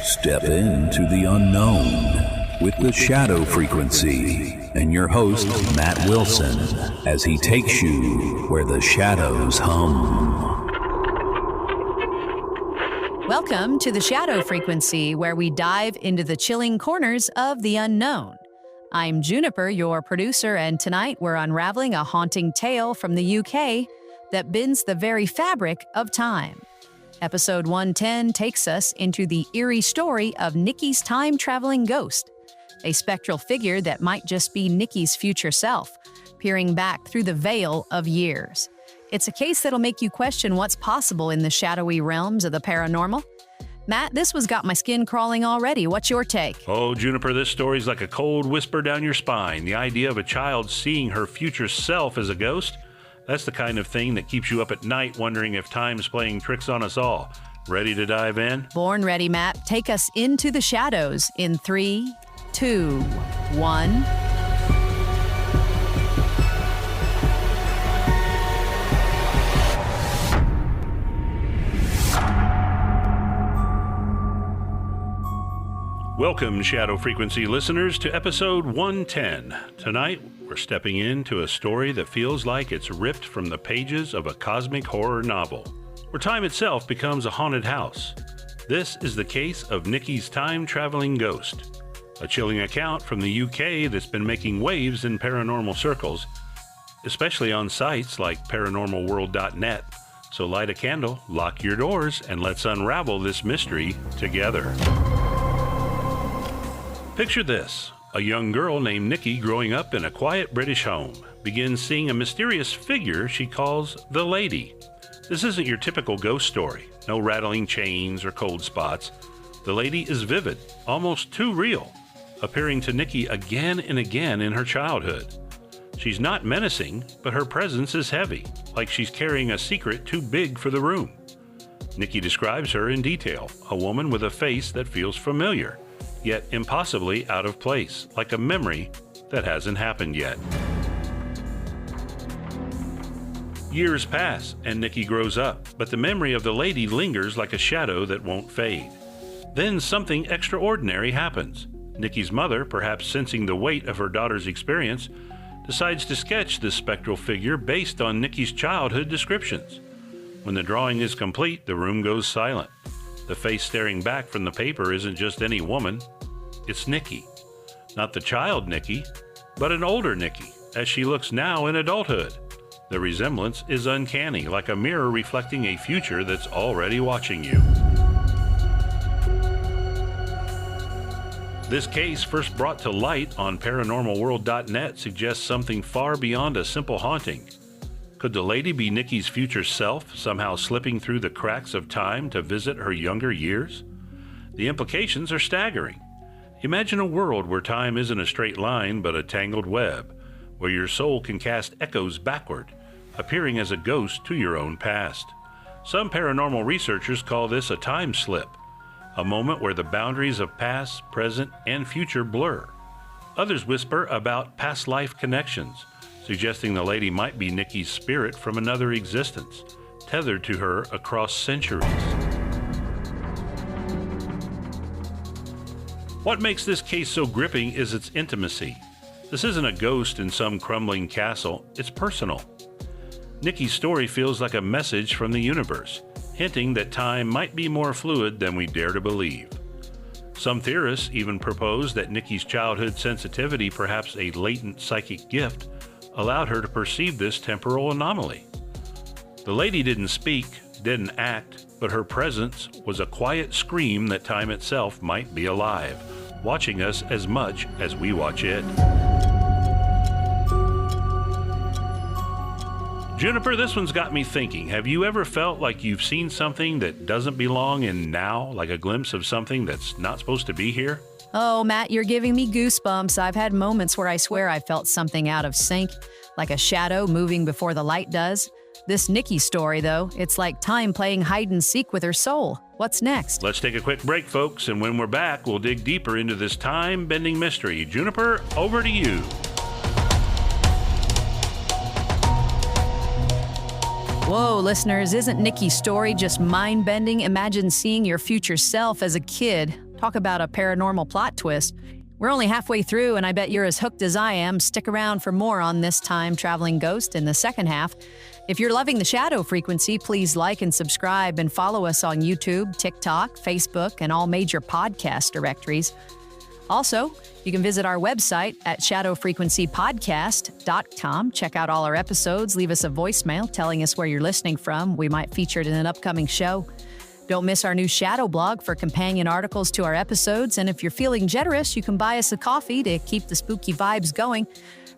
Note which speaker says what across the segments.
Speaker 1: Step into the unknown with the shadow frequency and your host, Matt Wilson, as he takes you where the shadows hum.
Speaker 2: Welcome to the Shadow Frequency, where we dive into the chilling corners of the unknown. I'm Juniper, your producer, and tonight we're unraveling a haunting tale from the UK that bends the very fabric of time. Episode 110 takes us into the eerie story of Nicci's time-traveling ghost, a spectral figure that might just be Nicci's future self, peering back through the veil of years. It's a case that'll make you question what's possible in the shadowy realms of the paranormal. Matt, this one's got my skin crawling already. What's your take?
Speaker 3: Oh, Juniper, this story's like a cold whisper down your spine. The idea of a child seeing her future self as a ghost? That's the kind of thing that keeps you up at night wondering if time's playing tricks on us all. Ready to dive in?
Speaker 2: Born ready, Matt. Take us into the shadows in 3, 2, 1.
Speaker 3: Welcome, Shadow Frequency listeners, to episode 110. Tonight, we're stepping into a story that feels like it's ripped from the pages of a cosmic horror novel, where time itself becomes a haunted house. This is the case of Nicci's time-traveling ghost, a chilling account from the UK that's been making waves in paranormal circles, especially on sites like paranormalworld.net. So light a candle, lock your doors, and let's unravel this mystery together. Picture this. A young girl named Nicci, growing up in a quiet British home, begins seeing a mysterious figure she calls the Lady. This isn't your typical ghost story. No rattling chains or cold spots. The Lady is vivid, almost too real, appearing to Nicci again and again in her childhood. She's not menacing, but her presence is heavy, like she's carrying a secret too big for the room. Nicci describes her in detail, a woman with a face that feels familiar, yet impossibly out of place, like a memory that hasn't happened yet. Years pass, and Nicci grows up, but the memory of the Lady lingers like a shadow that won't fade. Then something extraordinary happens. Nicci's mother, perhaps sensing the weight of her daughter's experience, decides to sketch this spectral figure based on Nicci's childhood descriptions. When the drawing is complete, the room goes silent. The face staring back from the paper isn't just any woman, it's Nicci. Not the child Nicci, but an older Nicci, as she looks now in adulthood. The resemblance is uncanny, like a mirror reflecting a future that's already watching you. This case, first brought to light on paranormalworld.net, suggests something far beyond a simple haunting. Could the Lady be Nicci's future self, somehow slipping through the cracks of time to visit her younger years? The implications are staggering. Imagine a world where time isn't a straight line but a tangled web, where your soul can cast echoes backward, appearing as a ghost to your own past. Some paranormal researchers call this a time slip, a moment where the boundaries of past, present, and future blur. Others whisper about past life connections, suggesting the Lady might be Nicci's spirit from another existence, tethered to her across centuries. What makes this case so gripping is its intimacy. This isn't a ghost in some crumbling castle, it's personal. Nicci's story feels like a message from the universe, hinting that time might be more fluid than we dare to believe. Some theorists even propose that Nicci's childhood sensitivity, perhaps a latent psychic gift, allowed her to perceive this temporal anomaly. The Lady didn't speak, didn't act, but her presence was a quiet scream that time itself might be alive, watching us as much as we watch it. Juniper, this one's got me thinking. Have you ever felt like you've seen something that doesn't belong in now, like a glimpse of something that's not supposed to be here?
Speaker 2: Oh, Matt, you're giving me goosebumps. I've had moments where I swear I felt something out of sync, like a shadow moving before the light does. This Nicci story, though, it's like time playing hide and seek with her soul. What's next?
Speaker 3: Let's take a quick break, folks, and when we're back, we'll dig deeper into this time-bending mystery. Juniper, over to you.
Speaker 2: Whoa, listeners, isn't Nicci's story just mind-bending? Imagine seeing your future self as a kid. Talk about a paranormal plot twist. We're only halfway through, and I bet you're as hooked as I am. Stick around for more on this time-traveling ghost in the second half. If you're loving the Shadow Frequency, please like and subscribe and follow us on YouTube, TikTok, Facebook, and all major podcast directories. Also, you can visit our website at shadowfrequencypodcast.com. Check out all our episodes. Leave us a voicemail telling us where you're listening from. We might feature it in an upcoming show. Don't miss our new Shadow blog for companion articles to our episodes. And if you're feeling generous, you can buy us a coffee to keep the spooky vibes going.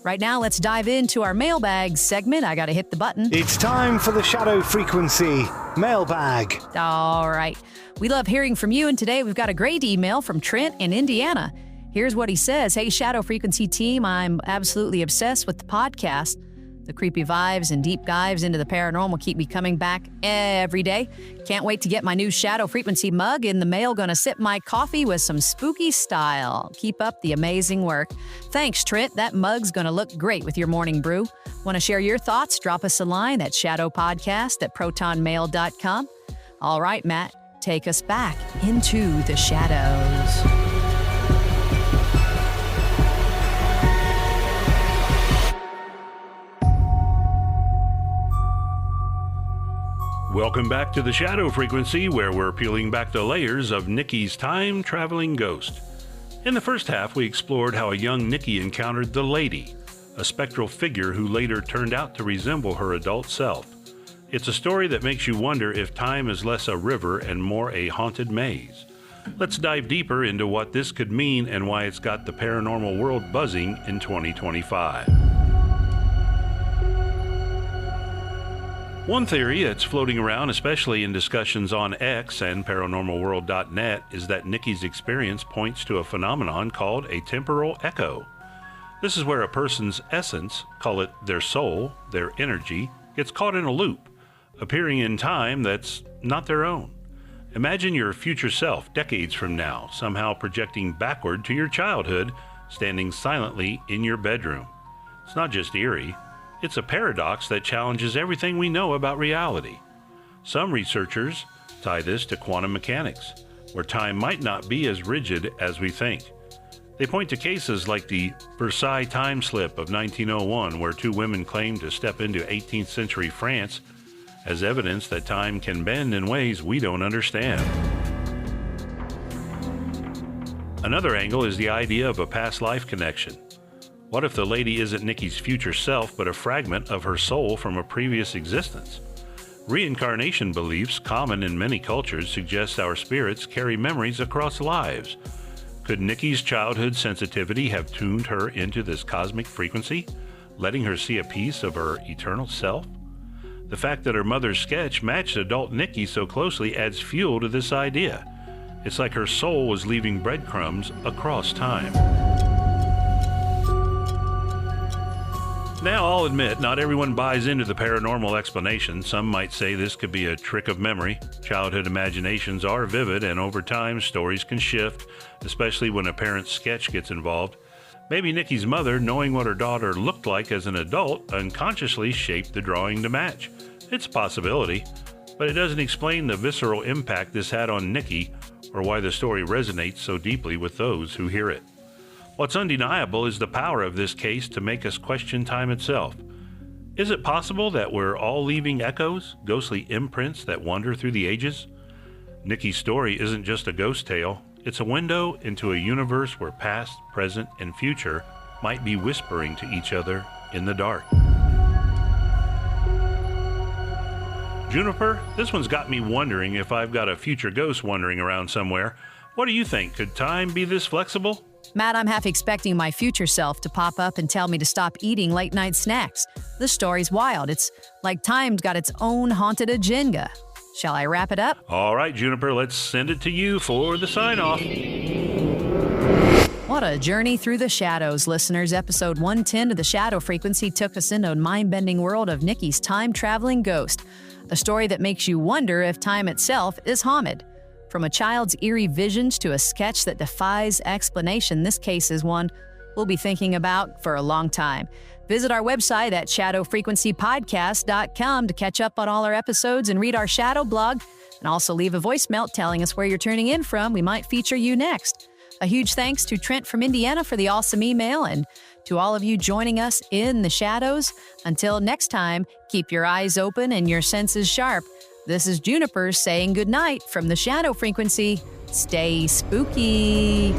Speaker 2: Right now, let's dive into our mailbag segment. I got to hit the button.
Speaker 4: It's time for the Shadow Frequency mailbag.
Speaker 2: All right. We love hearing from you, and today we've got a great email from Trent in Indiana. Here's what he says. Hey, Shadow Frequency team, I'm absolutely obsessed with the podcast. The creepy vibes and deep dives into the paranormal keep me coming back every day. Can't wait to get my new Shadow Frequency mug in the mail. Gonna sip my coffee with some spooky style. Keep up the amazing work. Thanks, Trent. That mug's gonna look great with your morning brew. Want to share your thoughts? Drop us a line at shadowpodcast@protonmail.com. All right, Matt, take us back into the shadows.
Speaker 3: Welcome back to the Shadow Frequency, where we're peeling back the layers of Nicci's time-traveling ghost. In the first half, we explored how a young Nicci encountered the Lady, a spectral figure who later turned out to resemble her adult self. It's a story that makes you wonder if time is less a river and more a haunted maze. Let's dive deeper into what this could mean and why it's got the paranormal world buzzing in 2025. One theory that's floating around, especially in discussions on X and paranormalworld.net, is that Nicci's experience points to a phenomenon called a temporal echo. This is where a person's essence, call it their soul, their energy, gets caught in a loop, appearing in time that's not their own. Imagine your future self decades from now, somehow projecting backward to your childhood, standing silently in your bedroom. It's not just eerie. It's a paradox that challenges everything we know about reality. Some researchers tie this to quantum mechanics, where time might not be as rigid as we think. They point to cases like the Versailles time slip of 1901, where two women claimed to step into 18th century France as evidence that time can bend in ways we don't understand. Another angle is the idea of a past life connection. What if the Lady isn't Nicci's future self, but a fragment of her soul from a previous existence? Reincarnation beliefs, common in many cultures, suggest our spirits carry memories across lives. Could Nicci's childhood sensitivity have tuned her into this cosmic frequency, letting her see a piece of her eternal self? The fact that her mother's sketch matched adult Nicci so closely adds fuel to this idea. It's like her soul was leaving breadcrumbs across time. Now, I'll admit, not everyone buys into the paranormal explanation. Some might say this could be a trick of memory. Childhood imaginations are vivid, and over time, stories can shift, especially when a parent's sketch gets involved. Maybe Nicci's mother, knowing what her daughter looked like as an adult, unconsciously shaped the drawing to match. It's a possibility, but it doesn't explain the visceral impact this had on Nicci, or why the story resonates so deeply with those who hear it. What's undeniable is the power of this case to make us question time itself. Is it possible that we're all leaving echoes, ghostly imprints that wander through the ages? Nicci's story isn't just a ghost tale. It's a window into a universe where past, present, and future might be whispering to each other in the dark. Juniper, this one's got me wondering if I've got a future ghost wandering around somewhere. What do you think? Could time be this flexible?
Speaker 2: Matt, I'm half expecting my future self to pop up and tell me to stop eating late-night snacks. This story's wild. It's like time's got its own haunted agenda. Shall I wrap it up?
Speaker 3: All right, Juniper, let's send it to you for the sign-off.
Speaker 2: What a journey through the shadows, listeners. Episode 110 of the Shadow Frequency took us into a mind-bending world of Nicci's time-traveling ghost, a story that makes you wonder if time itself is haunted. From a child's eerie visions to a sketch that defies explanation, this case is one we'll be thinking about for a long time. Visit our website at shadowfrequencypodcast.com to catch up on all our episodes and read our Shadow blog. And also leave a voicemail telling us where you're tuning in from. We might feature you next. A huge thanks to Trent from Indiana for the awesome email, and to all of you joining us in the shadows. Until next time, keep your eyes open and your senses sharp. This is Juniper saying goodnight from the shadow frequency. Stay spooky.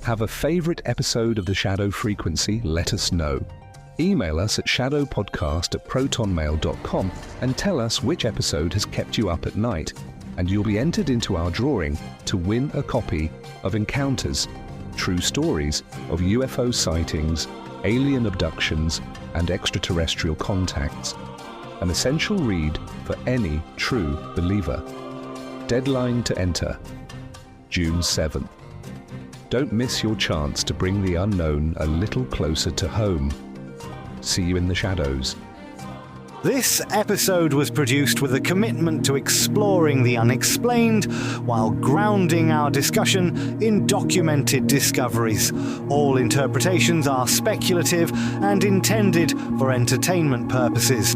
Speaker 5: Have a favorite episode of the Shadow Frequency? Let us know. Email us at shadowpodcast@protonmail.com and tell us which episode has kept you up at night, and you'll be entered into our drawing to win a copy of Encounters, True Stories of UFO Sightings, Alien Abductions, and Extraterrestrial Contacts. An essential read for any true believer. Deadline to enter, June 7th. Don't miss your chance to bring the unknown a little closer to home. See you in the shadows.
Speaker 4: This episode was produced with a commitment to exploring the unexplained while grounding our discussion in documented discoveries. All interpretations are speculative and intended for entertainment purposes.